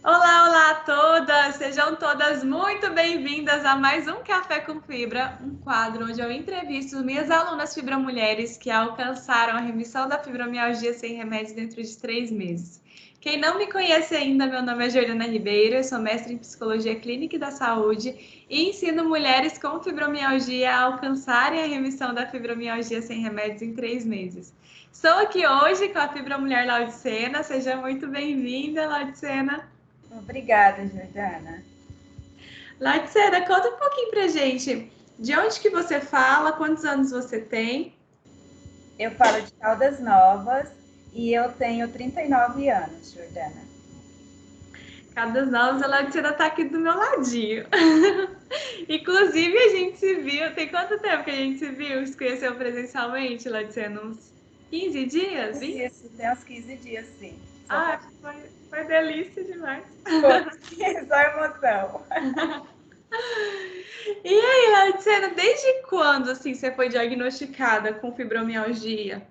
Olá, olá a todas! Sejam todas muito bem-vindas a mais um Café com Fibra, um quadro onde eu entrevisto minhas alunas fibromulheres que alcançaram a remissão da fibromialgia sem remédio dentro de 3 meses. Quem não me conhece ainda, meu nome é Jordana Ribeiro, eu sou mestre em Psicologia Clínica e da Saúde e ensino mulheres com fibromialgia a alcançarem a remissão da fibromialgia sem remédios em 3 meses. Estou aqui hoje com a fibromulher Laudicena, seja muito bem-vinda, Laudicena. Obrigada, Jordana. Laticena, conta um pouquinho pra gente. De onde que você fala? Quantos anos você tem? Eu falo de Caldas Novas e eu tenho 39 anos, Jordana. Caldas Novas, a Laticena tá aqui do meu ladinho. Inclusive, a gente se viu. Tem quanto tempo que a gente se viu? Se conheceu presencialmente, Laticena? Uns 15 dias? 20? Isso, tem uns 15 dias, sim. Só Ah, faz foi delícia demais. só emoção. E aí, Laticena, desde quando assim você foi diagnosticada com fibromialgia?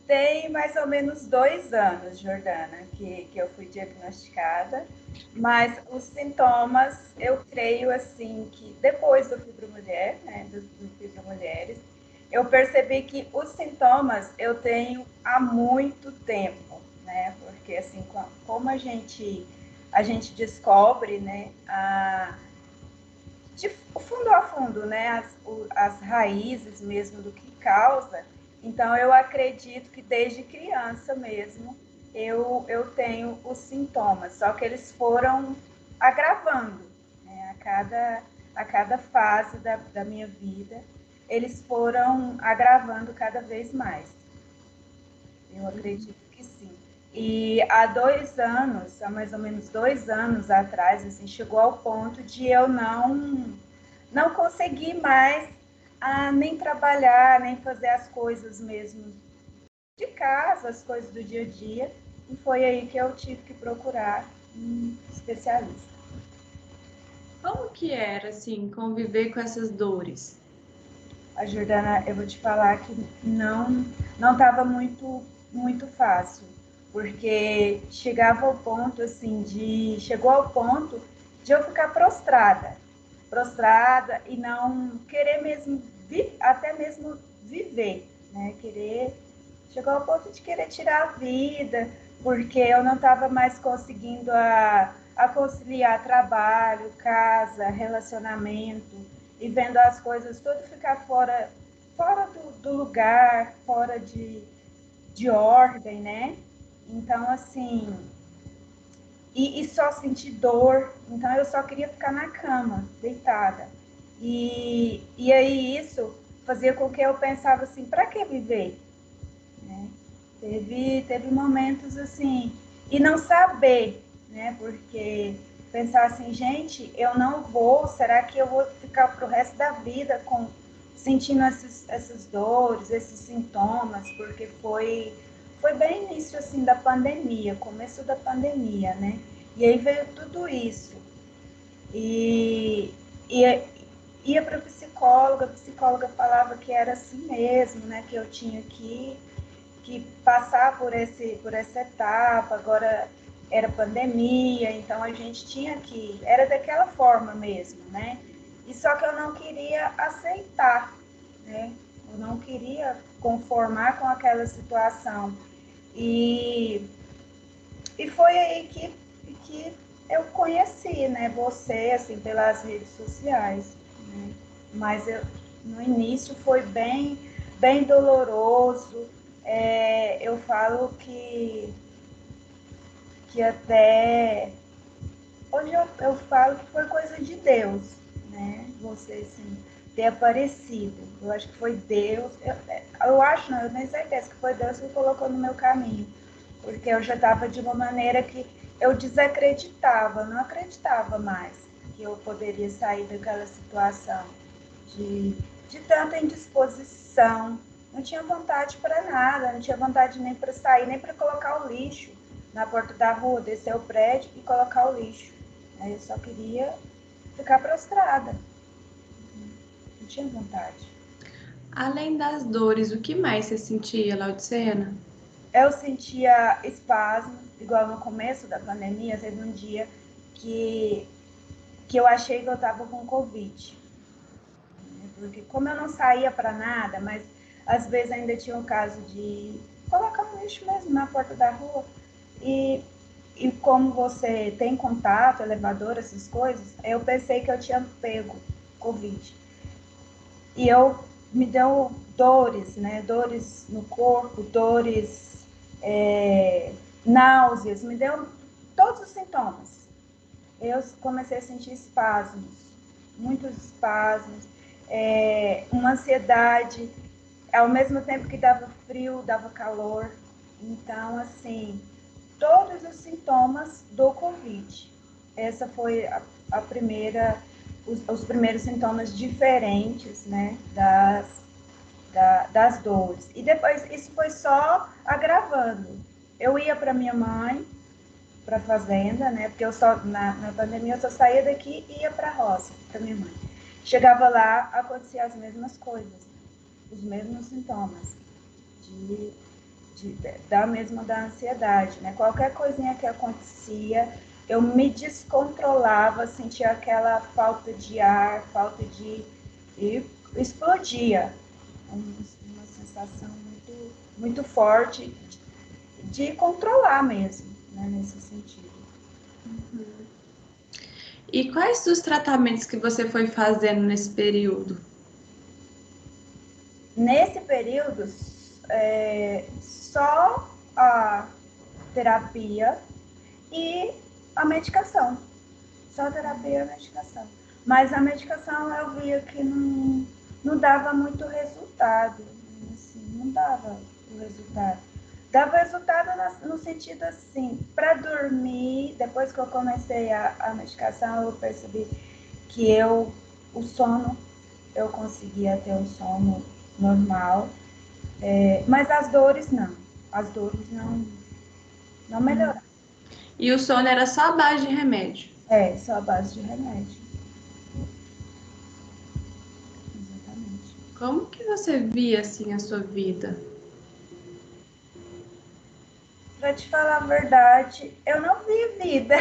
Tem mais ou menos 2 anos, Jordana, que eu fui diagnosticada, mas os sintomas, eu creio assim que depois do Fibromulher, né, do Fibromulheres, eu percebi que os sintomas eu tenho há muito tempo, né? Porque assim, como a gente descobre, né, de fundo a fundo, né, as raízes mesmo do que causa. Então, eu acredito que desde criança mesmo eu tenho os sintomas, só que eles foram agravando, né, a cada fase da minha vida, eles foram agravando cada vez mais. Eu acredito que sim. E há 2 anos, há mais ou menos 2 anos atrás, assim, chegou ao ponto de eu não conseguir mais nem trabalhar, nem fazer as coisas mesmo de casa, as coisas do dia a dia. E foi aí que eu tive que procurar um especialista. Como que era assim conviver com essas dores? A Jordana, eu vou te falar que não estava muito fácil, porque chegou ao ponto de eu ficar prostrada e não querer mesmo até mesmo viver, né? Chegou ao ponto de querer tirar a vida, porque eu não estava mais conseguindo a conciliar trabalho, casa, relacionamento, e vendo as coisas tudo ficar fora do lugar, fora de ordem, né? Então, assim, e só sentir dor. Então, eu só queria ficar na cama, deitada. E aí isso fazia com que eu pensava assim, para que viver? Né? Teve momentos assim, e não saber, né? Porque pensar assim, gente, eu não vou, será que eu vou ficar pro resto da vida sentindo essas dores, esses sintomas? Porque foi bem início assim da pandemia, começo da pandemia, né? E aí veio tudo isso. E, e ia para a psicóloga falava que era assim mesmo, né? Que eu tinha que passar por essa etapa. Agora era pandemia, então a gente tinha que, era daquela forma mesmo, né? E só que eu não queria aceitar, né? Eu não queria conformar com aquela situação. E, e foi aí que eu conheci, né, você, assim, pelas redes sociais, né? Mas no início foi bem doloroso. Eu falo que até hoje eu falo que foi coisa de Deus, né? Você, assim, ter aparecido. Eu acho que foi Deus. Eu acho, não, eu tenho certeza que foi Deus que colocou no meu caminho. Porque eu já estava de uma maneira que eu desacreditava, não acreditava mais que eu poderia sair daquela situação de, de tanta indisposição. Não tinha vontade para nada, não tinha vontade nem para sair, nem para colocar o lixo na porta da rua, descer o prédio e colocar o lixo. Eu só queria ficar prostrada, não tinha vontade. Além das dores, o que mais você sentia, Laudicena? Eu sentia espasmo, igual no começo da pandemia, teve um dia que eu achei que eu estava com Covid. Porque como eu não saía para nada, mas às vezes ainda tinha um caso de colocar um lixo mesmo na porta da rua. E como você tem contato, elevador, essas coisas, eu pensei que eu tinha pego Covid. E me deu dores, né? Dores no corpo, dores, náuseas, me deu todos os sintomas. Eu comecei a sentir espasmos, muitos espasmos, uma ansiedade, ao mesmo tempo que dava frio, dava calor. Então, assim, todos os sintomas do Covid. Essa foi a primeira, os primeiros sintomas diferentes, né, das dores. E depois, isso foi só agravando. Eu ia para minha mãe, para a fazenda, né, porque eu só, na pandemia eu só saía daqui e ia para a roça, para minha mãe. Chegava lá, acontecia as mesmas coisas, os mesmos sintomas da ansiedade, né? Qualquer coisinha que acontecia, eu me descontrolava, sentia aquela falta de ar, e explodia. Uma sensação muito forte de controlar mesmo, né? Nesse sentido. Uhum. E quais dos tratamentos que você foi fazendo nesse período? Nesse período, só a terapia e a medicação. Só terapia e a medicação. Mas a medicação eu via que não dava muito resultado. Assim, não dava o resultado. Dava resultado no sentido assim, para dormir, depois que eu comecei a medicação, eu percebi que o sono, eu conseguia ter um sono normal, mas as dores não. As dores não melhoraram. E o sono era só a base de remédio? Só a base de remédio. Exatamente. Como que você via, assim, a sua vida? Pra te falar a verdade, eu não vi vida.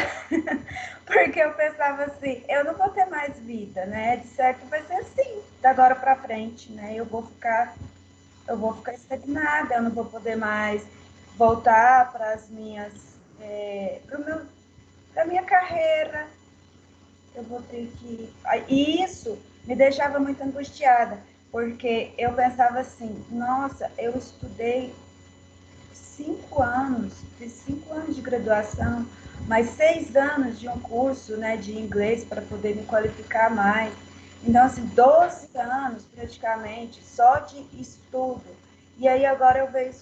Porque eu pensava assim, eu não vou ter mais vida, né? De certo vai ser assim, da agora pra frente, né? Eu vou ficar estagnada, eu não vou poder mais voltar para as minhas, para minha carreira. Eu vou ter que. E isso me deixava muito angustiada, porque eu pensava assim, nossa, eu estudei 5 anos, fiz 5 anos de graduação, mais 6 anos de um curso, né, de inglês para poder me qualificar mais. Então, assim, 12 anos praticamente só de estudo. E aí agora eu vejo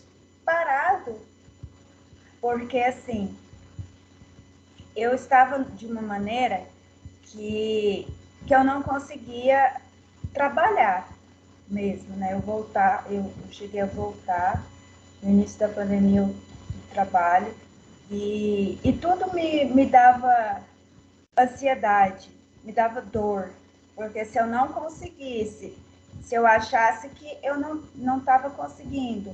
parado, porque assim, eu estava de uma maneira que eu não conseguia trabalhar mesmo, né? Eu cheguei a voltar no início da pandemia, eu trabalho, e tudo me dava ansiedade, me dava dor, porque se eu não conseguisse, se eu achasse que eu não estava conseguindo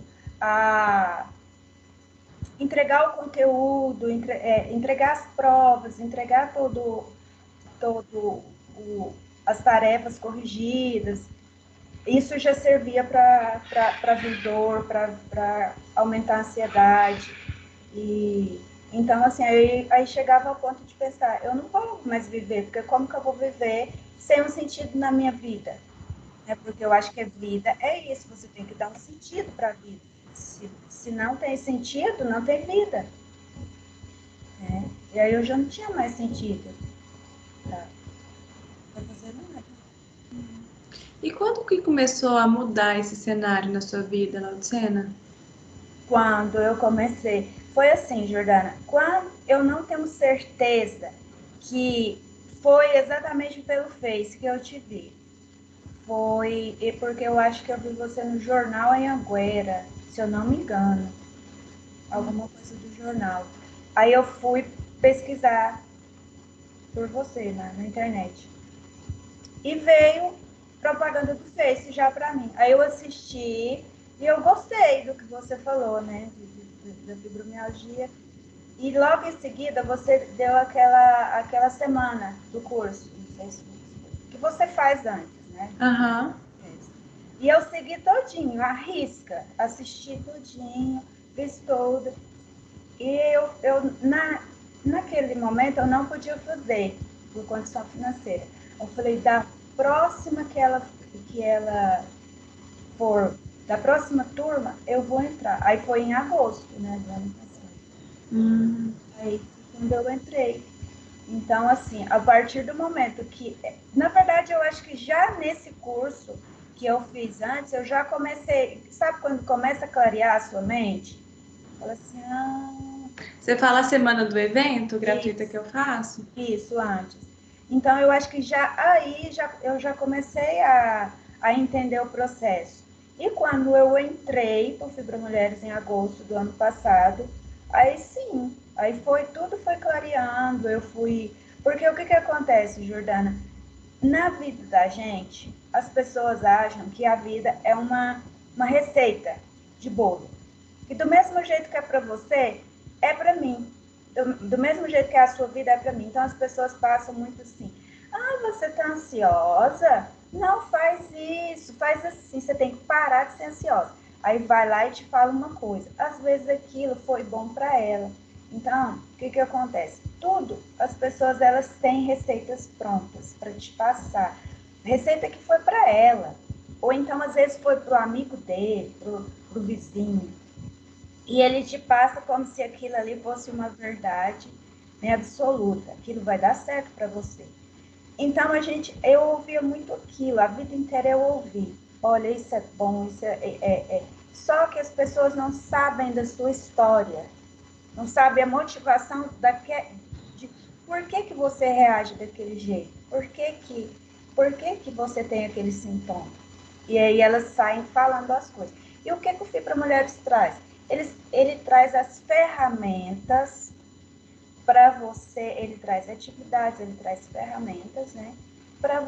entregar o conteúdo, entregar as provas, entregar todo as tarefas corrigidas, isso já servia para vir dor, para aumentar a ansiedade. E então, assim, aí chegava ao ponto de pensar, eu não vou mais viver, porque como que eu vou viver sem um sentido na minha vida? Porque eu acho que a vida é isso, você tem que dar um sentido para a vida. Se não tem sentido, não tem vida. E aí eu já não tinha mais sentido para fazer nada. E quando que começou a mudar esse cenário na sua vida, Laudzena? Quando eu comecei, foi assim, Jordana, quando eu não tenho certeza que foi exatamente pelo Face que eu te vi. Foi porque eu acho que eu vi você no jornal em Anguera, se eu não me engano. Alguma coisa do jornal. Aí eu fui pesquisar por você na internet. E veio propaganda do Face já para mim. Aí eu assisti e eu gostei do que você falou, né? Da fibromialgia. E logo em seguida você deu aquela semana do curso, não sei se que você faz antes, né? Aham. E eu segui todinho, à risca, assisti tudinho, fiz tudo. E naquele momento eu não podia fazer por condição financeira. Eu falei, da próxima que ela for, da próxima turma, eu vou entrar. Aí foi em agosto, né, do ano passado. Aí quando eu entrei. Então, assim, a partir do momento que... Na verdade, eu acho que já nesse curso que eu fiz antes, eu já comecei... Sabe quando começa a clarear a sua mente? Fala assim, Você fala a semana do evento gratuita que eu faço? Isso, antes. Então, eu acho que eu já comecei a entender o processo. E quando eu entrei para o Fibra Mulheres em agosto do ano passado, aí sim, tudo foi clareando, eu fui... Porque o que acontece, Jordana? Na vida da gente, as pessoas acham que a vida é uma receita de bolo. E do mesmo jeito que é para você, é para mim. Do mesmo jeito que é a sua vida, é para mim. Então as pessoas passam muito assim: você está ansiosa? Não faz isso, faz assim. Você tem que parar de ser ansiosa. Aí vai lá e te fala uma coisa. Às vezes aquilo foi bom para ela. Então, o que acontece? Tudo, as pessoas elas têm receitas prontas para te passar. Receita que foi para ela. Ou então, às vezes, foi para o amigo dele, para o vizinho. E ele te passa como se aquilo ali fosse uma verdade, né, absoluta. Aquilo vai dar certo para você. Então, eu ouvia muito aquilo, a vida inteira eu ouvi. Olha, isso é bom, isso é. Só que as pessoas não sabem da sua história, não sabem a motivação de por que você reage daquele jeito, por que você tem aquele sintoma. E aí elas saem falando as coisas. E o que o Fibra Mulheres traz? Ele traz as ferramentas para você, ele traz atividades, ele traz ferramentas, né? Para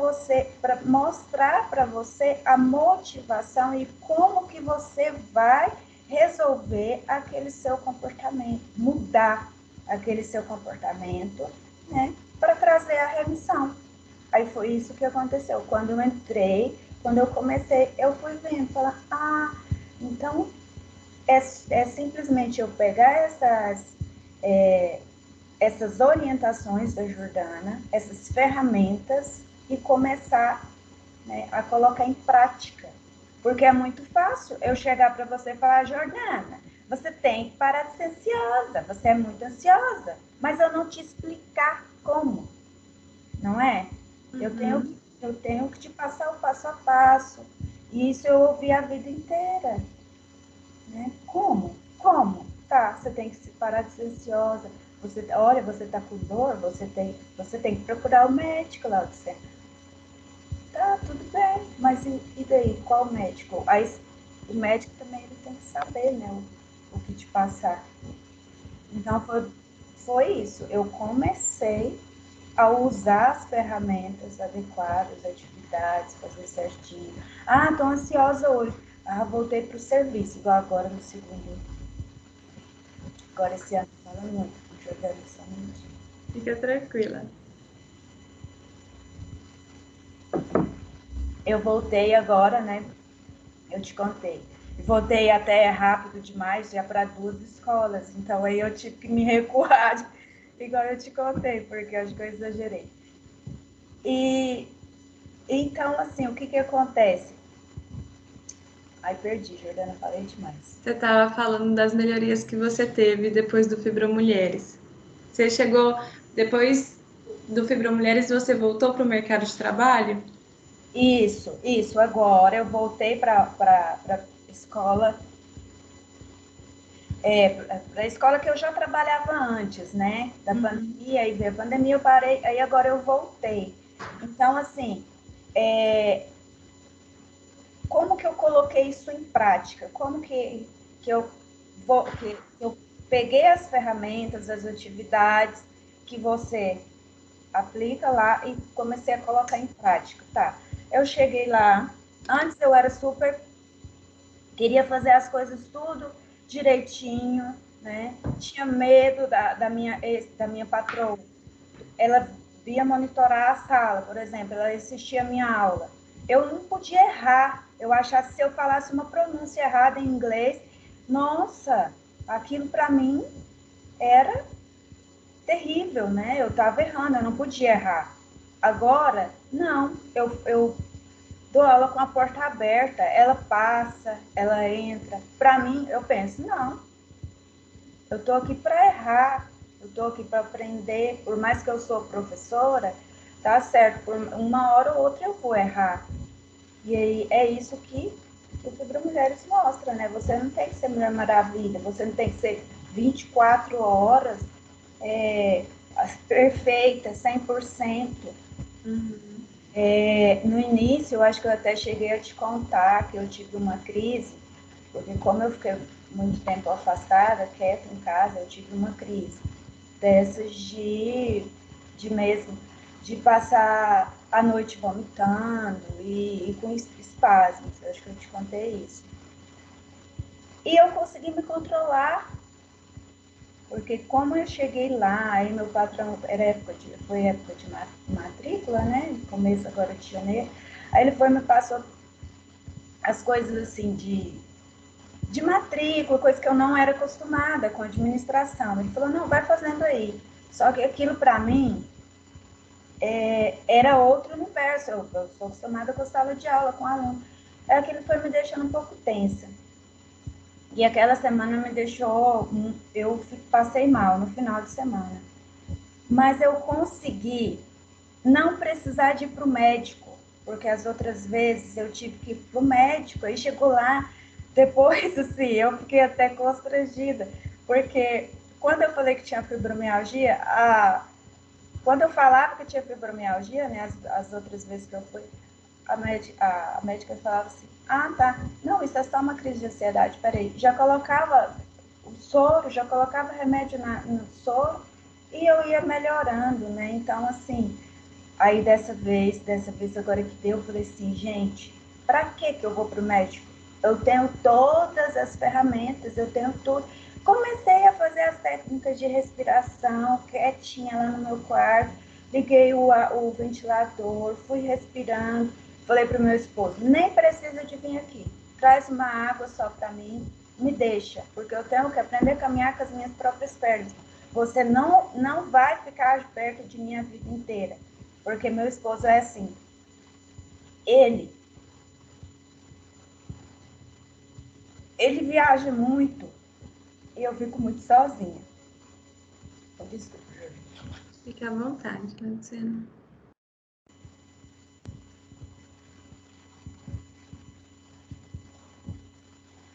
mostrar para você a motivação e como que você vai resolver aquele seu comportamento, mudar aquele seu comportamento, né? Para trazer a remissão. Aí foi isso que aconteceu. Quando eu entrei, quando eu comecei, eu fui vendo, falar, então é simplesmente eu pegar essas orientações da Jordana, essas ferramentas e começar, né, a colocar em prática. Porque é muito fácil eu chegar para você e falar, Jordana, você tem que parar de ser ansiosa, você é muito ansiosa, mas eu não te explicar como, não é? Eu tenho que te passar o passo a passo. E isso eu ouvi a vida inteira. Né? Como? Como? Tá, você tem que parar de ser ansiosa. Olha, você tá com dor, você tem que procurar o médico lá do centro. Tá, tudo bem, mas e daí? Qual médico? Aí o médico também ele tem que saber, né, o que te passar. Então foi isso. Eu comecei a usar as ferramentas adequadas, atividades, fazer certinho. Tô ansiosa hoje. Voltei para o serviço, igual agora no segundo. Agora esse ano fala muito, jogando essa mente. Fica tranquila. Eu voltei agora, né? Eu te contei. Voltei até rápido demais, já para 2 escolas. Então aí eu tive que me recuar, igual eu te contei, porque acho que eu exagerei. E então, assim, o que acontece? Ai, perdi, Jordana, falei demais. Você estava falando das melhorias que você teve depois do Fibra Mulheres. Você chegou, depois do Fibra Mulheres, você voltou para o mercado de trabalho? Isso. Agora eu voltei para a escola, para a escola que eu já trabalhava antes, né? Da pandemia, aí veio a pandemia, eu parei, aí agora eu voltei. Então, assim, como que eu coloquei isso em prática? Como que eu peguei as ferramentas, as atividades que você aplica lá e comecei a colocar em prática, tá? Eu cheguei lá, antes eu era super, queria fazer as coisas tudo direitinho, né? Tinha medo da minha patroa. Ela via monitorar a sala, por exemplo, ela assistia a minha aula. Eu não podia errar. Eu achava que se eu falasse uma pronúncia errada em inglês, nossa, aquilo para mim era terrível, né? Eu estava errando, eu não podia errar. Agora, não, eu dou aula com a porta aberta, ela passa, ela entra. Para mim, eu penso, não, eu estou aqui para errar, eu estou aqui para aprender, por mais que eu sou professora, tá certo, por uma hora ou outra eu vou errar. E aí é isso que o Fibra Mulheres mostra, né? Você não tem que ser Mulher Maravilha, você não tem que ser 24 horas perfeita, 100%. Uhum. No início, eu acho que eu até cheguei a te contar que eu tive uma crise, porque como eu fiquei muito tempo afastada, quieta em casa, eu tive uma crise dessas de mesmo, de passar a noite vomitando e com espasmos. Eu acho que eu te contei isso. E eu consegui me controlar, porque como eu cheguei lá, aí meu patrão, foi época de matrícula, né? Começo agora de janeiro. Aí ele foi me passou as coisas assim de matrícula, coisa que eu não era acostumada com administração. Ele falou, não, vai fazendo aí. Só que aquilo para mim era outro universo. Eu sou acostumada com a sala de aula, com aluno. Aquilo foi me deixando um pouco tensa. E aquela semana me deixou, eu passei mal no final de semana. Mas eu consegui não precisar de ir para o médico, porque as outras vezes eu tive que ir para o médico, aí chegou lá, depois assim, eu fiquei até constrangida, porque quando eu falei que tinha fibromialgia, quando eu falava que tinha fibromialgia, né, as outras vezes que eu fui, a médica falava assim, ah, tá, não, isso é só uma crise de ansiedade, peraí, já colocava o soro, já colocava remédio no soro, e eu ia melhorando, né, então assim, aí dessa vez agora que deu, eu falei assim, gente, pra que eu vou pro médico? Eu tenho todas as ferramentas, eu tenho tudo. Comecei a fazer as técnicas de respiração, quietinha lá no meu quarto, liguei o ventilador, fui respirando, falei pro meu esposo, nem precisa de vir aqui, traz uma água só para mim, me deixa, porque eu tenho que aprender a caminhar com as minhas próprias pernas. Você não vai ficar perto de mim a vida inteira. Porque meu esposo é assim. Ele viaja muito e eu fico muito sozinha. Desculpa. Fique à vontade, Luciana.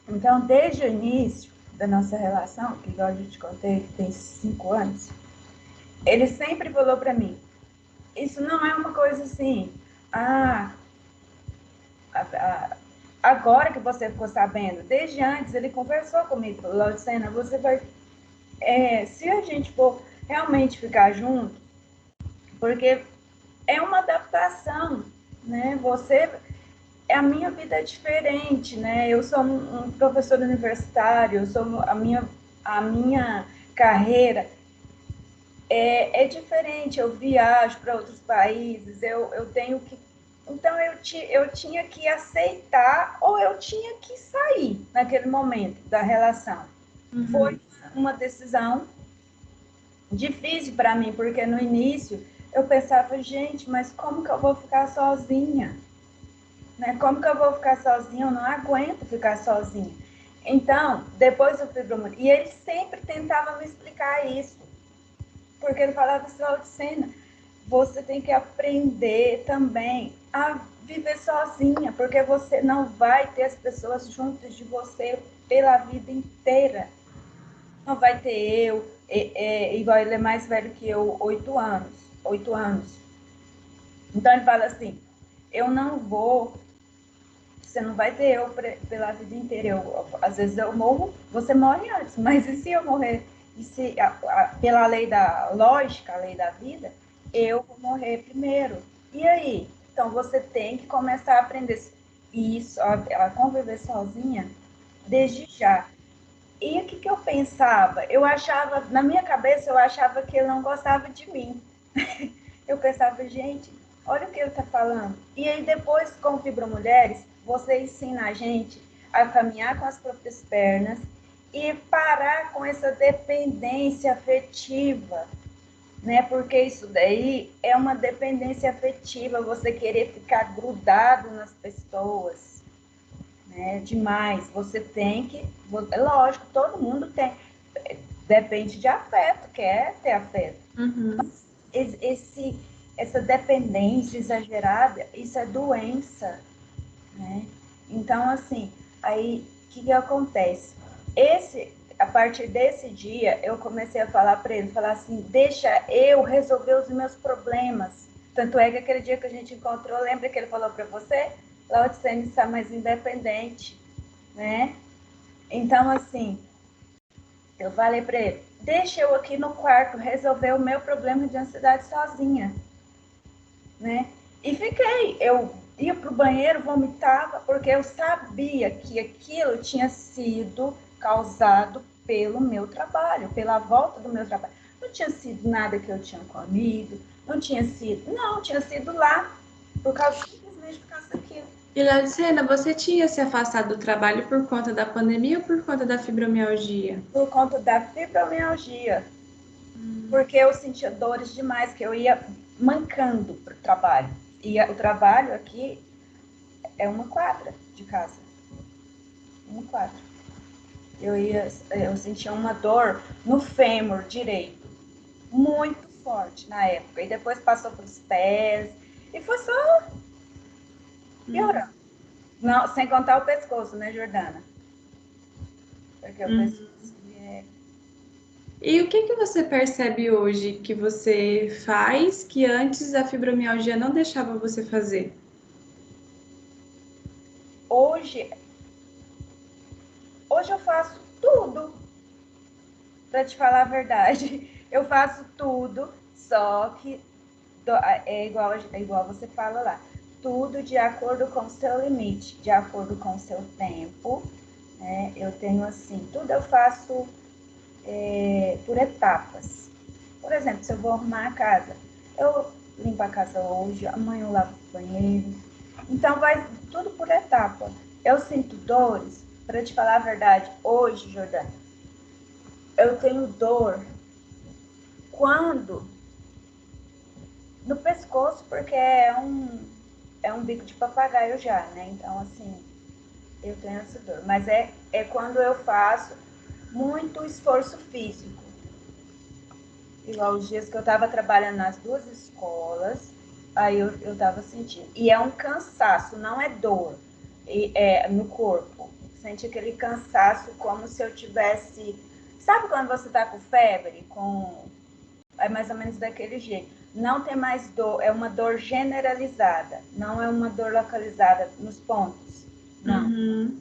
Então, desde o início da nossa relação, que igual a gente contei, tem 5 anos, ele sempre falou para mim, isso não é uma coisa assim, ah, agora que você ficou sabendo, desde antes ele conversou comigo, falou, Lucena, você vai, se a gente for realmente ficar junto, porque é uma adaptação, né? A minha vida é diferente, né? Eu sou um professor universitário, a minha carreira é diferente. Eu viajo para outros países, eu tenho que, então eu tinha que aceitar ou eu tinha que sair naquele momento da relação. Uhum. Foi uma decisão difícil para mim, porque no início eu pensava, gente, mas como que eu vou ficar sozinha? Né? Como que eu vou ficar sozinha? Eu não aguento ficar sozinha. Então, depois do fibromialgia, e ele sempre tentava me explicar isso, porque ele falava assim, Lucena, você tem que aprender também a viver sozinha, porque você não vai ter as pessoas juntas de você pela vida inteira. Não vai ter eu, igual ele é mais velho que eu, 8 anos. 8 anos. Então ele fala assim, eu não vou, você não vai ter eu pela vida inteira. Às vezes eu morro, você morre antes, mas e se eu morrer? E se, pela lei da lógica, a lei da vida, eu vou morrer primeiro. E aí? Então você tem que começar a aprender isso, a conviver sozinha desde já. E o que, que eu pensava? Eu achava, na minha cabeça, eu achava que ele não gostava de mim. Eu pensava, gente, olha o que ele está falando. E aí depois, com Fibra Mulheres, você ensina a gente a caminhar com as próprias pernas e parar com essa dependência afetiva, né? Porque isso daí é uma dependência afetiva, você querer ficar grudado nas pessoas, né? Demais. Você tem que, é lógico, todo mundo tem, depende de afeto, quer ter afeto. Uhum. Esse, essa dependência exagerada, isso é doença, né? Então, assim, aí o que acontece? A partir desse dia, eu comecei a falar para ele, falar assim, deixa eu resolver os meus problemas. Tanto é que aquele dia que a gente encontrou, lembra que ele falou para você? Laudicene está mais independente, né? Então, assim, eu falei para ele, deixa eu aqui no quarto resolver o meu problema de ansiedade sozinha, né? E fiquei, eu ia pro banheiro, vomitava, porque eu sabia que aquilo tinha sido causado pelo meu trabalho, pela volta do meu trabalho. Não tinha sido nada que eu tinha comido, não tinha sido, não, tinha sido lá, simplesmente por causa daquilo. E Laudicena, você tinha se afastado do trabalho por conta da pandemia ou por conta da fibromialgia? Por conta da fibromialgia, porque eu sentia dores demais, que eu ia mancando pro trabalho. E o trabalho aqui é uma quadra de casa. Uma quadra. Eu sentia uma dor no fêmur direito, muito forte na época. E depois passou para os pés. E foi só piorando. Não, sem contar o pescoço, né, Jordana? Porque o pescoço é... E o que você percebe hoje que você faz que antes a fibromialgia não deixava você fazer? Hoje eu faço tudo, para te falar a verdade. Eu faço tudo, só que é igual você fala lá. Tudo de acordo com o seu limite, de acordo com o seu tempo, né? Eu tenho assim, tudo eu faço por etapas. Por exemplo, se eu vou arrumar a casa, eu limpo a casa hoje, amanhã eu lavo o banheiro. Então vai tudo por etapa. Eu sinto dores, para te falar a verdade, hoje, Jordana, eu tenho dor quando no pescoço, porque é um bico de papagaio já, né? Então, assim, eu tenho essa dor. Mas é quando eu faço muito esforço físico. Igual os dias que eu estava trabalhando nas duas escolas, aí eu estava sentindo. E é um cansaço, não é dor no corpo. Sente aquele cansaço como se eu tivesse. Sabe quando você está com febre? É mais ou menos daquele jeito. Não tem mais dor, é uma dor generalizada, não é uma dor localizada nos pontos. Não. Uhum.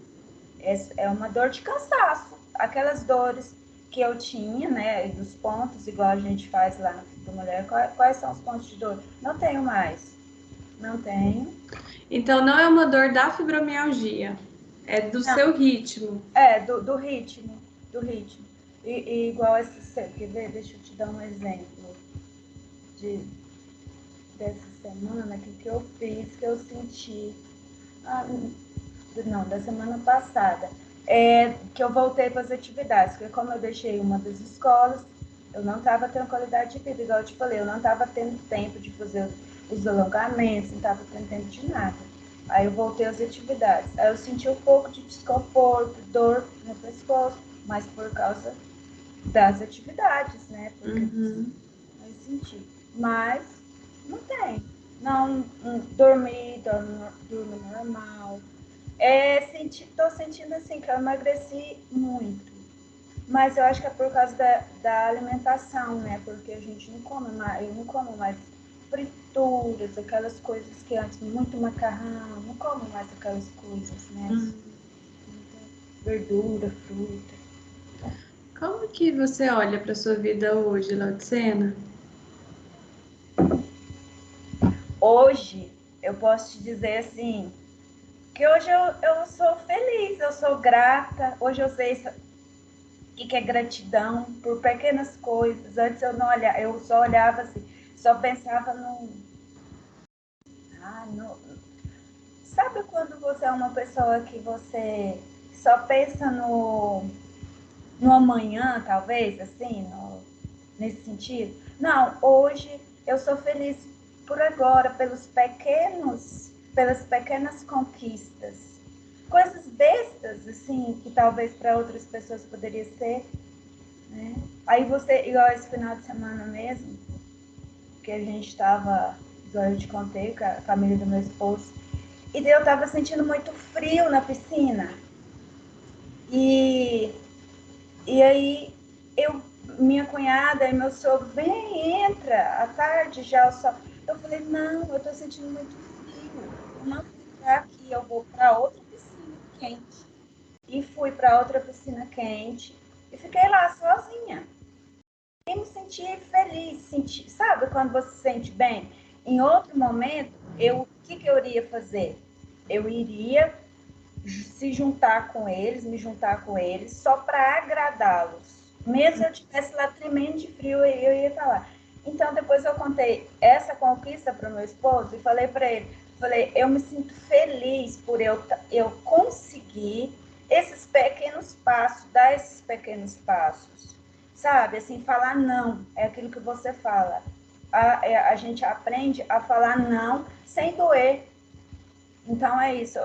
É uma dor de cansaço. Aquelas dores que eu tinha, né, dos pontos, igual a gente faz lá no Fibra Mulher. Quais são os pontos de dor? Não tenho mais. Não tenho. Então não é uma dor da fibromialgia, é do Não, seu ritmo. do ritmo. Do ritmo. E igual esse. Quer ver? Deixa eu te dar um exemplo de, dessa semana, que eu fiz, que eu senti. Ah, não, da semana passada, que eu voltei para as atividades, porque como eu deixei uma das escolas, eu não estava tendo qualidade de vida, igual eu te falei, eu não estava tendo tempo de fazer os alongamentos, não estava tendo tempo de nada. Aí eu voltei às atividades. Aí eu senti um pouco de desconforto, dor no pescoço, mas por causa das atividades, né? Porque eu senti. Mas não tem. Não, dormi normal. Tô sentindo assim que eu emagreci muito. Mas eu acho que é por causa da alimentação, né? Porque a gente não come mais, eu não como mais frituras, aquelas coisas que antes, muito macarrão, não como mais aquelas coisas, né? Muita verdura, fruta. Como que você olha para sua vida hoje, Laudicena? Hoje, eu posso te dizer assim, que hoje eu sou feliz, eu sou grata, hoje eu sei que é gratidão por pequenas coisas. Antes eu não olhava, eu só olhava assim, só pensava no. Sabe quando você é uma pessoa que você só pensa no amanhã, talvez, assim, nesse sentido? Não, hoje eu sou feliz por agora, pelas pequenas conquistas. Coisas bestas, assim, que talvez para outras pessoas poderia ser, né? Aí você, igual esse final de semana mesmo, que a gente estava, igual eu te contei, com a família do meu esposo, e daí eu estava sentindo muito frio na piscina. E, e aí minha cunhada e meu sogro, vem, entra, à tarde já o sol. Eu falei, não, eu estou sentindo muito frio, eu não vou ficar aqui, eu vou para outra piscina quente. E fui para outra piscina quente e fiquei lá sozinha. E me senti feliz, sabe quando você se sente bem? Em outro momento, o que eu iria fazer? Eu iria me juntar com eles, só para agradá-los. Mesmo se eu estivesse lá tremendo de frio, eu ia estar lá. Então, depois eu contei essa conquista para o meu esposo e falei para ele, eu me sinto feliz por eu conseguir esses pequenos passos, dar esses pequenos passos, sabe? Assim, falar não, é aquilo que você fala. A gente aprende a falar não sem doer. Então é isso.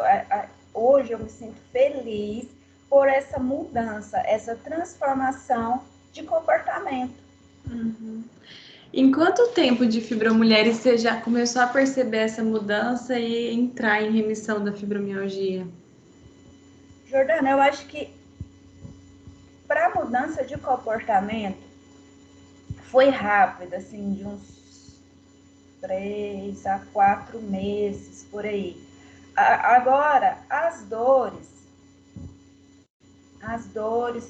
Hoje eu me sinto feliz por essa mudança, essa transformação de comportamento. Uhum. Em quanto tempo de Fibromulheres você já começou a perceber essa mudança e entrar em remissão da fibromialgia? Jordana, eu acho que para mudança de comportamento foi rápido, assim, de uns 3 a 4 meses por aí. Agora, as dores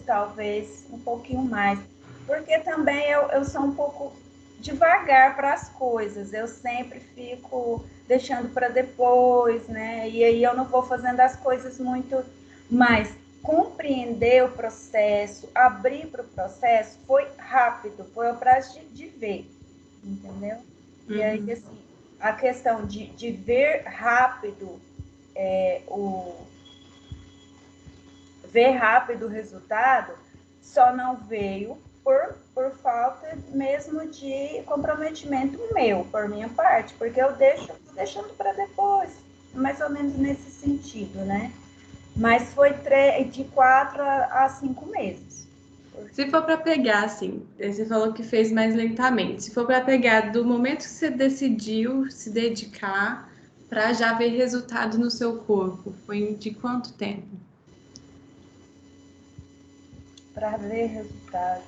talvez um pouquinho mais, porque também eu sou um pouco devagar para as coisas, eu sempre fico deixando para depois, né? E aí eu não vou fazendo as coisas muito, mas compreender o processo, abrir para o processo foi rápido, foi o prazo de ver, entendeu? E aí, assim, a questão de ver rápido ver rápido o resultado, só não veio por falta mesmo de comprometimento meu, por minha parte, porque eu tô deixando para depois, mais ou menos nesse sentido, né? Mas foi de 4 a 5 meses. Se for para pegar, assim, você falou que fez mais lentamente. Se for para pegar do momento que você decidiu se dedicar para já ver resultado no seu corpo, foi de quanto tempo? Para ver resultado.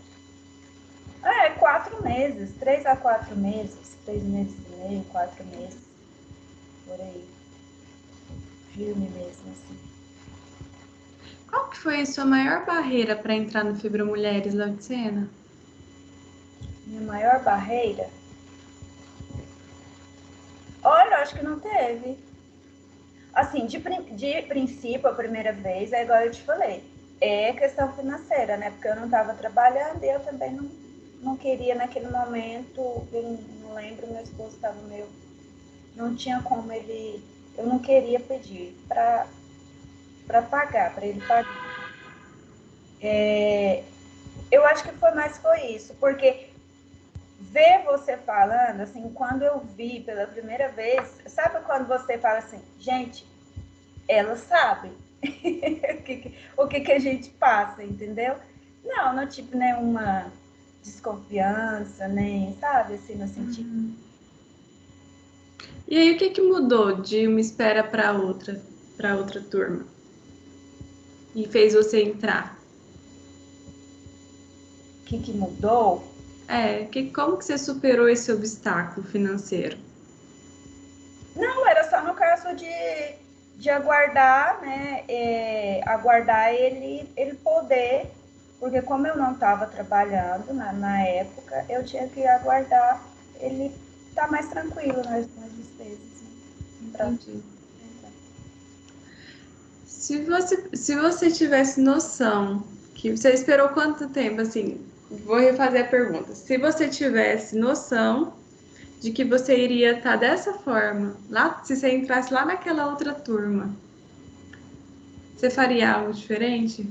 4 meses, 3 a 4 meses, 3 meses e meio, 4 meses, por aí. Firme mesmo, assim. Qual que foi a sua maior barreira para entrar no Fibromulheres, Lauticena? Minha maior barreira? Olha, acho que não teve. Assim, de princípio, a primeira vez, é igual eu te falei, é questão financeira, né? Porque eu não estava trabalhando e eu também não queria naquele momento, eu não lembro, meu esposo estava meio. Não tinha como ele. Eu não queria pedir para pagar, para ele pagar. Eu acho que foi isso, porque ver você falando, assim, quando eu vi pela primeira vez, sabe quando você fala assim, gente, ela sabe o que a gente passa, entendeu? Não tive nenhuma desconfiança, nem, sabe, assim, no sentido. E aí, o que mudou de uma espera para outra turma? E fez você entrar? O que mudou? Como que você superou esse obstáculo financeiro? Não, era só no caso de aguardar, né? Aguardar ele poder, porque como eu não estava trabalhando na época, eu tinha que aguardar ele estar mais tranquilo nas despesas. Né? Entendi. Se você tivesse noção Que você esperou quanto tempo, assim? Vou refazer a pergunta. Se você tivesse noção de que você iria estar dessa forma, lá, se você entrasse lá naquela outra turma, você faria algo diferente?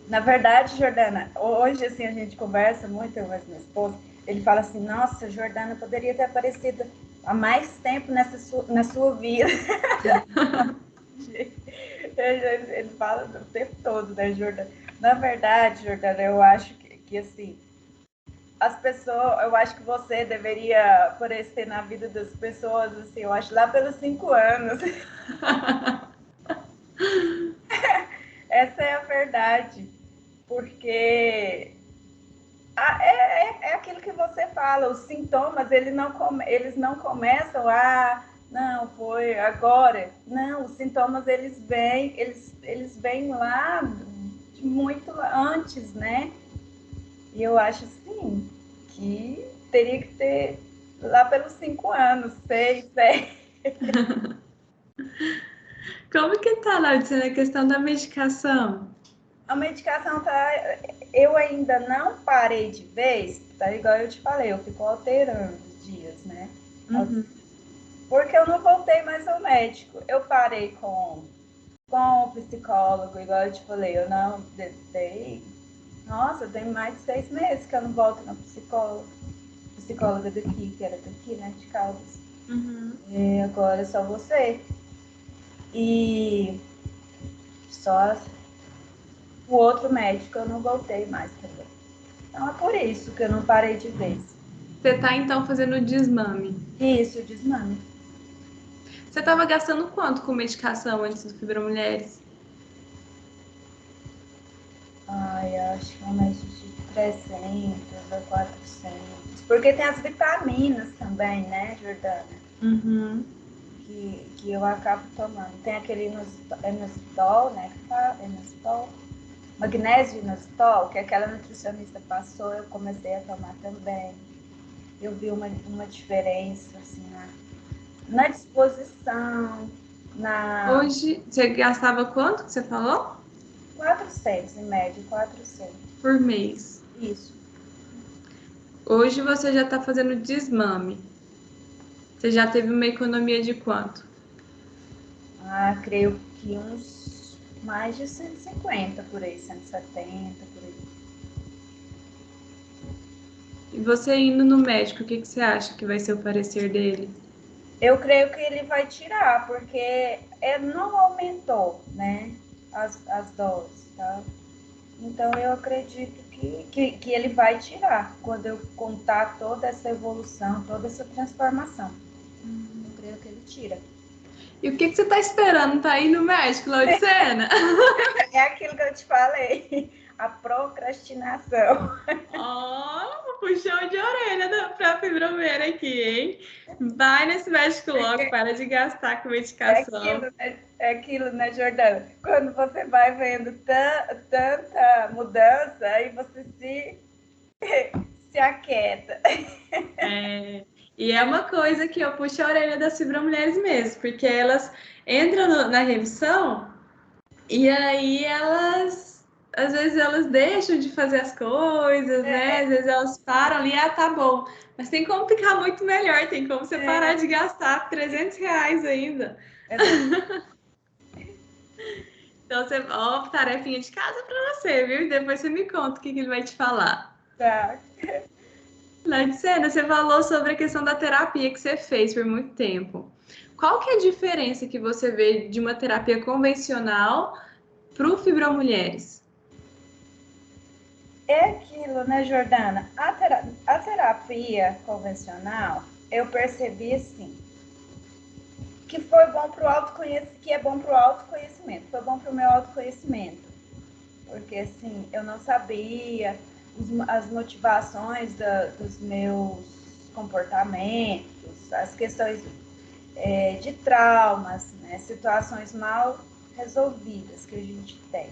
Na verdade, Jordana, hoje assim a gente conversa muito, eu e meu esposo, ele fala assim, nossa, Jordana poderia ter aparecido há mais tempo na sua vida. Ele fala o tempo todo, né, Jordana? Na verdade, Jordana, eu acho que assim, as pessoas, eu acho que você deveria aparecer na vida das pessoas, assim, eu acho lá pelos 5 anos. Essa é a verdade, porque é aquilo que você fala, os sintomas, eles não começam não, foi agora. Não, os sintomas, eles vêm lá de muito antes, né? E eu acho, assim, que teria que ter lá pelos 5 anos, 6, 7. Como que tá, Laudicena, a questão da medicação? A medicação tá. Eu ainda não parei de vez, tá igual eu te falei, eu fico alterando os dias, né? Uhum. Porque eu não voltei mais ao médico. Eu parei com o psicólogo, igual eu te falei, eu não dei. Nossa, tem mais de 6 meses que eu não volto na psicóloga daqui, que era daqui, né? De Caldas. Uhum. E agora é só você. E só o outro médico eu não voltei mais também. Então é por isso que eu não parei de vez. Você tá, então, fazendo desmame. Isso, desmame. Você tava gastando quanto com medicação antes do Fibromulheres? Ai, acho que é mais de 300 a 400. Porque tem as vitaminas também, né, Jordana? Uhum. Que eu acabo tomando. Tem aquele inositol, né? Que fala, inositol. Magnésio inositol, que aquela nutricionista passou, eu comecei a tomar também. Eu vi uma diferença, assim, na disposição, na Hoje, você gastava quanto que você falou? 400, em média, 400. Por mês. Isso. Hoje você já tá fazendo desmame. Você já teve uma economia de quanto? Creio que uns mais de 150 por aí, 170 por aí. E você indo no médico, o que que você acha que vai ser o parecer dele? Eu creio que ele vai tirar, porque não aumentou, né, as doses, tá? Então eu acredito que ele vai tirar quando eu contar toda essa evolução, toda essa transformação. Eu creio que ele tira. E o que que você tá esperando? Tá aí no médico, Laudicena? É aquilo que eu te falei, a procrastinação. Ó, puxão de orelha pra fibromeira aqui, hein? Vai nesse médico logo, para de gastar com medicação. É aquilo, né, Jordana? Quando você vai vendo tanta mudança, aí você se aquieta. É, e é uma coisa que eu puxo a orelha das fibromulheres mesmo, porque elas entram na remissão e aí elas, às vezes elas deixam de fazer as coisas, né? Às vezes elas param ali, tá bom. Mas tem como ficar muito melhor, tem como você parar de gastar R$ 300 ainda. Então, você, ó, tarefinha de casa pra você, viu? Depois você me conta o que ele vai te falar. Tá. Laticena, você falou sobre a questão da terapia que você fez por muito tempo. Qual que é a diferença que você vê de uma terapia convencional para o Fibromulheres? É aquilo, né, Jordana? A terapia convencional, eu percebi assim, que foi bom para o autoconhecimento, que é bom para o autoconhecimento, foi bom para o meu autoconhecimento, porque assim, eu não sabia as motivações dos meus comportamentos, as questões de traumas, né, situações mal resolvidas que a gente tem.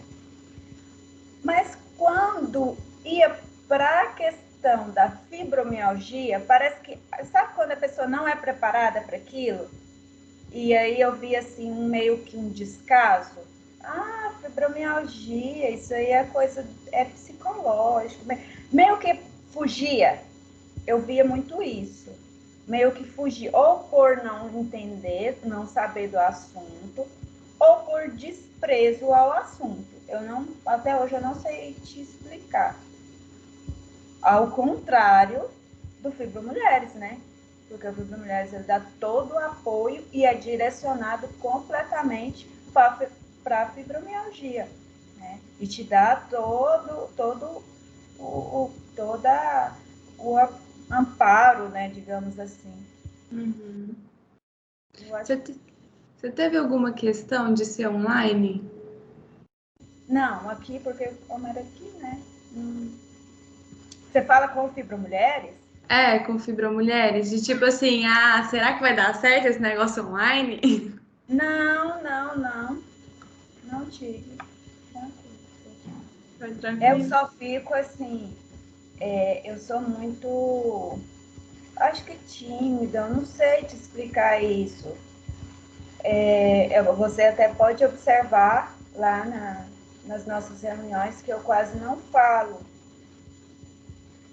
Mas quando ia para a questão da fibromialgia, parece que, sabe quando a pessoa não é preparada para aquilo? E aí eu vi assim meio que um descaso. fibromialgia, isso aí é coisa, é psicológico. Meio que fugia, eu via muito isso. Meio que fugir, ou por não entender, não saber do assunto, ou por desprezo ao assunto. Até hoje eu não sei te explicar. Ao contrário do Fibromulheres, né? Porque o Fibromulheres ele dá todo o apoio e é direcionado completamente para a fibromialgia, né? E te dá todo o amparo, né? Digamos assim. Uhum. Acho... Você teve alguma questão de ser online? Não, aqui, porque como era aqui, né? Você fala com o Fibromulheres? É, com Fibromulheres, de tipo assim, será que vai dar certo esse negócio online? Não tive. Foi Eu tranquilo. só fico assim, eu sou muito, acho que tímida, eu não sei te explicar isso. Você até pode observar lá nas nossas reuniões que eu quase não falo.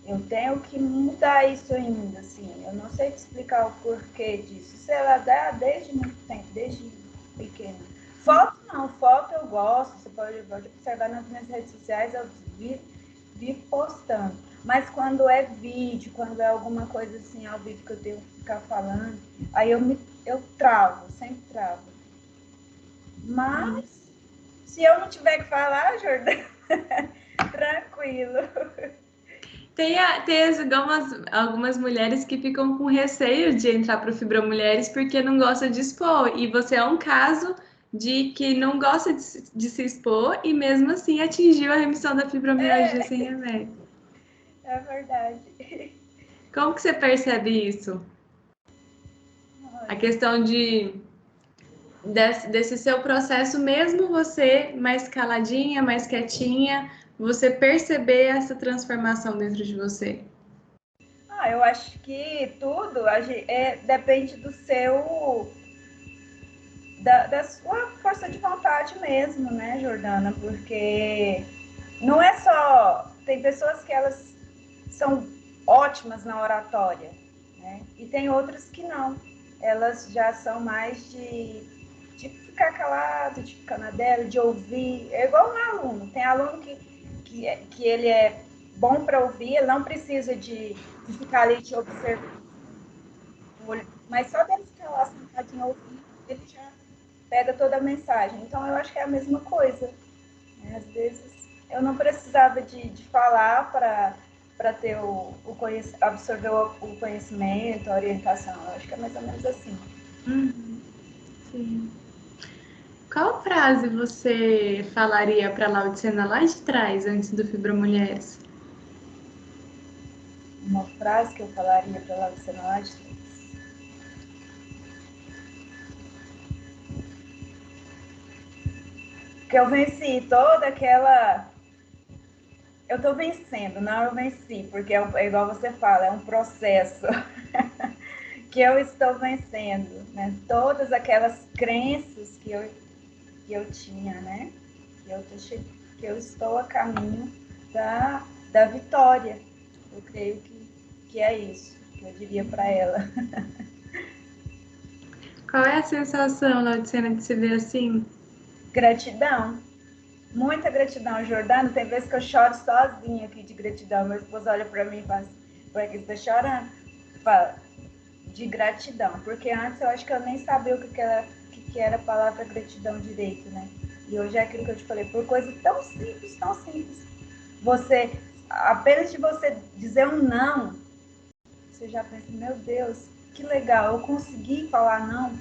Eu tenho que mudar isso ainda, assim. Eu não sei te explicar o porquê disso. Sei lá, desde muito tempo, desde pequena. Foto não, foto eu gosto. Você pode observar nas minhas redes sociais, eu vivo postando. Mas quando é vídeo, quando é alguma coisa assim ao vivo que eu tenho que ficar falando, aí eu travo, sempre travo. Mas se eu não tiver que falar, Jordana, tranquilo. Tem algumas mulheres que ficam com receio de entrar para o Fibromulheres porque não gosta de expor. E você é um caso de que não gosta de se expor e mesmo assim atingiu a remissão da fibromialgia sem remédio. É verdade. Como que você percebe isso? A questão desse seu processo, mesmo você mais caladinha, mais quietinha, você perceber essa transformação dentro de você. Eu acho que tudo depende da sua força de vontade mesmo, né, Jordana? Porque não é só. Tem pessoas que elas são ótimas na oratória, né? E tem outras que não. Elas já são mais de ficar calado, de ficar na dela, de ouvir. É igual um aluno. Tem aluno que ele é bom para ouvir, ele não precisa de ficar ali te observando. Mas só dele ficar lá sentadinho ouvindo, ele já pega toda a mensagem. Então, eu acho que é a mesma coisa. Né? Às vezes, eu não precisava de falar para ter absorver o conhecimento, a orientação. Eu acho que é mais ou menos assim. Uhum, sim. Qual frase você falaria para a Laudicena lá de trás, antes do Fibromulheres? Uma frase que eu falaria para ela, você não acha? Que eu venci toda aquela. Eu estou vencendo, não eu venci, porque é igual você fala, é um processo que eu estou vencendo, né? Todas aquelas crenças que eu tinha, né? Que eu estou a caminho da vitória. Eu creio que é isso que eu diria para ela. Qual é a sensação, Laudicena, de se ver assim? Gratidão. Muita gratidão, Jordano. Tem vezes que eu choro sozinha aqui de gratidão. Meu esposo olha para mim e fala assim, por que você está chorando? Fala, de gratidão. Porque antes eu acho que eu nem sabia que era a palavra gratidão direito, né? E hoje é aquilo que eu te falei, por coisa tão simples, tão simples. Apenas de você dizer um não, você já pensa, meu Deus, que legal, eu consegui falar não.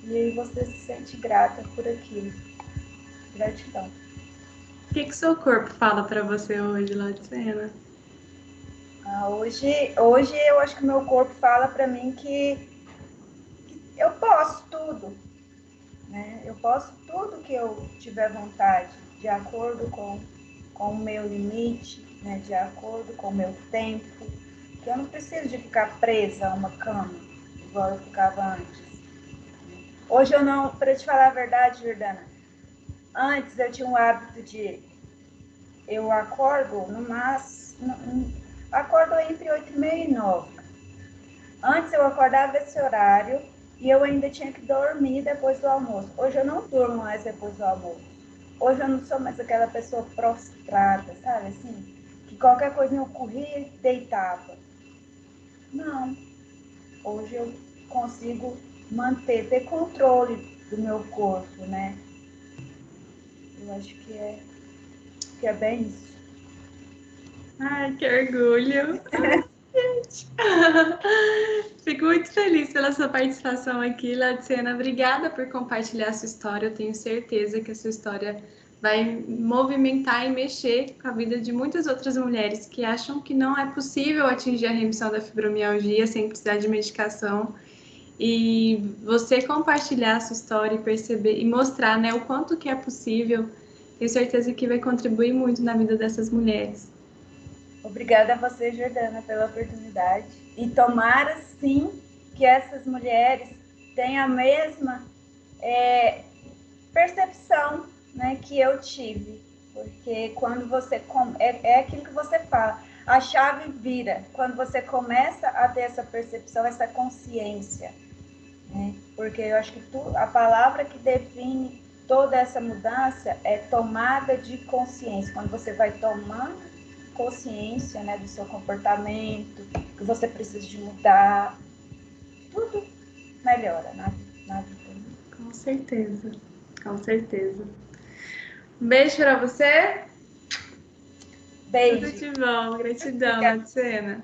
E aí você se sente grata por aquilo. Gratidão. O que seu corpo fala para você hoje, Laudicena? Hoje eu acho que meu corpo fala para mim que eu posso tudo, né? Eu posso tudo que eu tiver vontade, de acordo com o meu limite, né? De acordo com o meu tempo, que eu não preciso de ficar presa a uma cama, igual eu ficava antes. Hoje eu não, para te falar a verdade, Jordana, Antes eu tinha o hábito de... Eu acordo no máximo... Acordo entre 8h30 e 9. Antes eu acordava esse horário e eu ainda tinha que dormir depois do almoço. Hoje eu não durmo mais depois do almoço. Hoje eu não sou mais aquela pessoa prostrada, sabe assim? Que qualquer coisa eu corria e deitava. Não. Hoje eu consigo ter controle do meu corpo, né? Eu acho que é bem isso. Ai, que orgulho! Fico muito feliz pela sua participação aqui, Laudicena. Obrigada por compartilhar a sua história. Eu tenho certeza que a sua história vai movimentar e mexer com a vida de muitas outras mulheres que acham que não é possível atingir a remissão da fibromialgia sem precisar de medicação. E você compartilhar a sua história e perceber e mostrar, né, o quanto que é possível, tenho certeza que vai contribuir muito na vida dessas mulheres. Obrigada a você, Jordana, pela oportunidade. E tomara, sim, que essas mulheres tenham a mesma percepção, né, que eu tive. Porque quando você... É aquilo que você fala. A chave vira quando você começa a ter essa percepção, essa consciência. Né? Porque eu acho que a palavra que define toda essa mudança é tomada de consciência. Quando você vai tomando consciência, né, do seu comportamento, que você precisa de mudar, tudo melhora na vida. Com certeza, com certeza. Um beijo para você. Beijo. Tudo de bom. Gratidão, Laudicena.